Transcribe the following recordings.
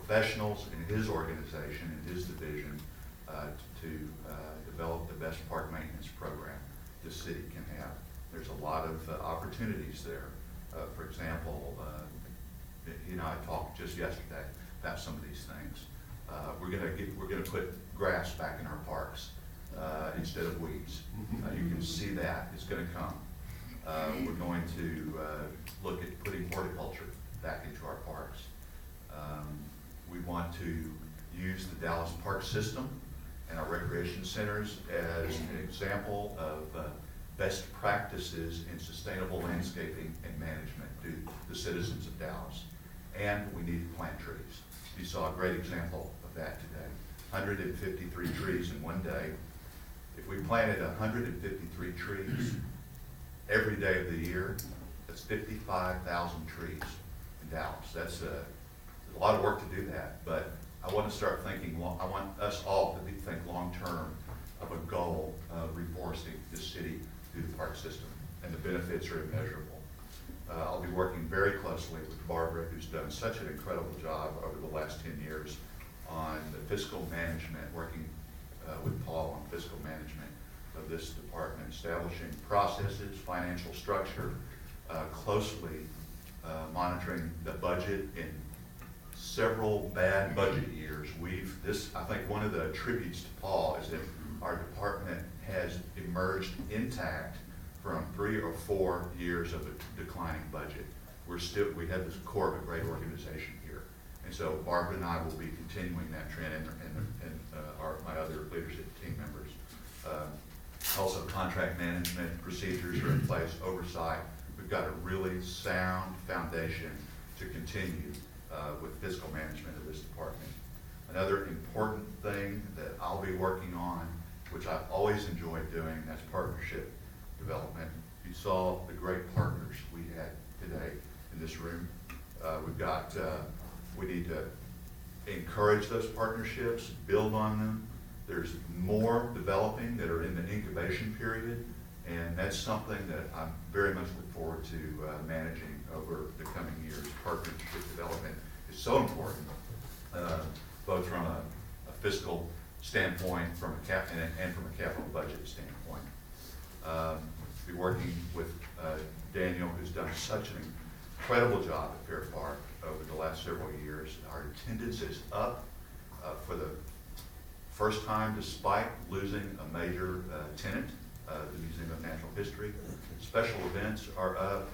professionals in his organization, in his division, to develop the best park maintenance program the city can have. There's a lot of opportunities there. For example, he and I talked just yesterday about some of these things. We're gonna put grass back in our parks instead of weeds. You can see that it's gonna come. We're going to look at putting horticulture back into our parks. We want to use the Dallas Park system and our recreation centers as an example of best practices in sustainable landscaping and management to the citizens of Dallas. And we need to plant trees. You saw a great example of that today. 153 trees in one day. If we planted 153 trees every day of the year, that's 55,000 trees in Dallas. That's a lot of work to do that, but I want to start thinking, I want us all to think long-term of a goal of reforesting this city through the park system, and the benefits are immeasurable. I'll be working very closely with Barbara, who's done such an incredible job over the last 10 years on the fiscal management, working with Paul on fiscal management of this department, establishing processes, financial structure, closely monitoring the budget in several bad budget years. I think one of the tributes to Paul is that our department has emerged intact from 3 or 4 years of a declining budget. We have this core of a great organization here. And so Barbara and I will be continuing that trend, and my other leadership team members. Also, contract management procedures are in place, oversight. We've got a really sound foundation to continue with fiscal management of this department. Another important thing that I'll be working on, which I've always enjoyed doing, that's partnership development. You saw the great partners we had today in this room. We need to encourage those partnerships, build on them. There's more developing that are in the incubation period, and that's something that I very much look forward to managing over the coming years. Partnership development is so important, both from a fiscal standpoint, and from a capital budget standpoint. Be working with Daniel, who's done such an incredible job at Fair Park over the last several years. Our attendance is up for the first time despite losing a major tenant, the Museum of Natural History. Special events are up.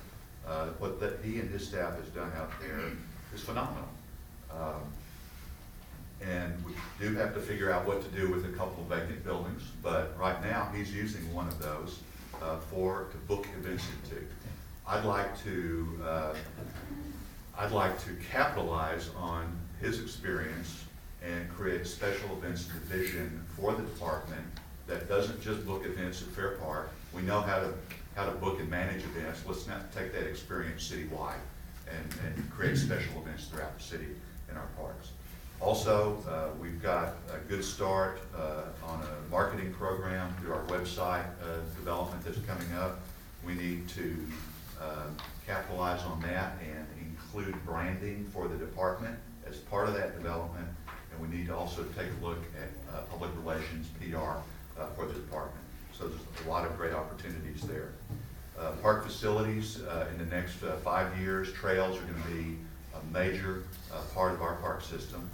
What he and his staff has done out there is phenomenal. And we do have to figure out what to do with a couple of vacant buildings, but right now he's using one of those to book events into. I'd like to capitalize on his experience and create a special events division for the department that doesn't just book events at Fair Park. We know how to book and manage events. Let's not take that experience citywide and create special events throughout the city in our parks. Also, we've got a good start on a marketing program through our website development that's coming up. We need to capitalize on that and include branding for the department as part of that development. And we need to also take a look at public relations, PR, for the department. So there's a lot of great opportunities there. Park facilities, in the next 5 years, trails are going to be a major part of our park system,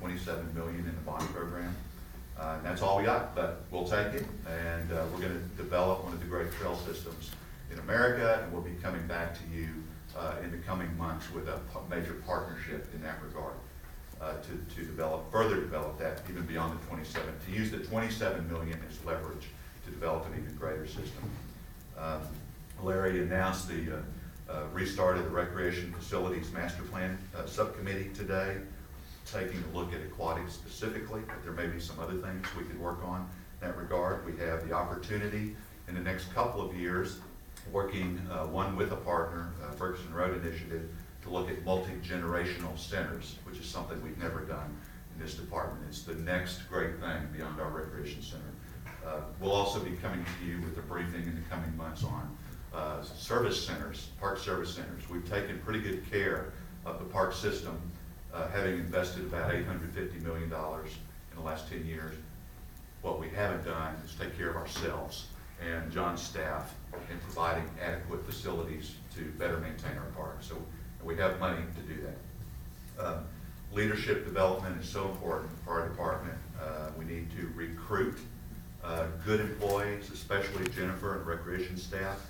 $27 million in the bond program. And that's all we got, but we'll take it. And we're going to develop one of the great trail systems in America, and we'll be coming back to you in the coming months with a major partnership in that regard to further develop that even beyond the 27, to use the 27 million as leverage to develop an even greater system. Larry announced the restart of the Recreation Facilities Master Plan Subcommittee today, taking a look at aquatics specifically, but there may be some other things we could work on in that regard. We have the opportunity in the next couple of years, working one with a partner, Ferguson Road Initiative, to look at multi-generational centers, which is something we've never done in this department. It's the next great thing beyond our recreation center. We'll also be coming to you with a briefing in the coming months on service centers, park service centers. We've taken pretty good care of the park system having invested about $850 million in the last 10 years, what we haven't done is take care of ourselves and John's staff in providing adequate facilities to better maintain our parks. So we have money to do that. Leadership development is so important for our department. We need to recruit good employees, especially Jennifer and recreation staff.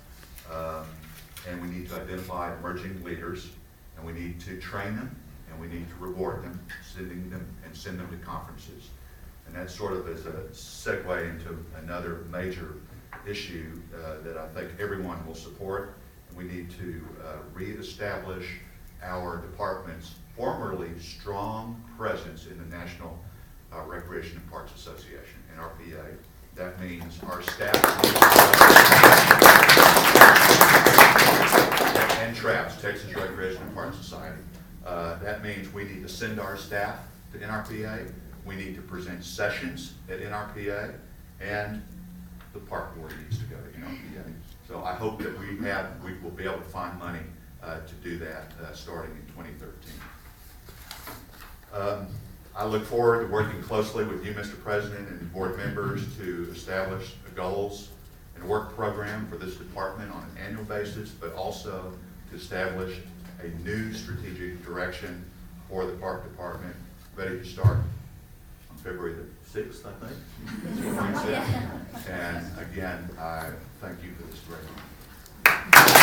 And we need to identify emerging leaders, and we need to train them, and we need to reward them, send them to conferences. And that sort of is a segue into another major issue that I think everyone will support. We need to reestablish our department's formerly strong presence in the National Recreation and Parks Association, NRPA. That means our staff and TRAPS, Texas Recreation and Park Society. That means we need to send our staff to NRPA. We need to present sessions at NRPA, and the park board needs to go to NRPA. So I hope that we will be able to find money to do that starting in 2013. I look forward to working closely with you, Mr. President, and board members to establish goals and work program for this department on an annual basis, but also to establish a new strategic direction for the park department, ready to start on February the 6th, I think. That's what Frank said. And again, I thank you for this great honor.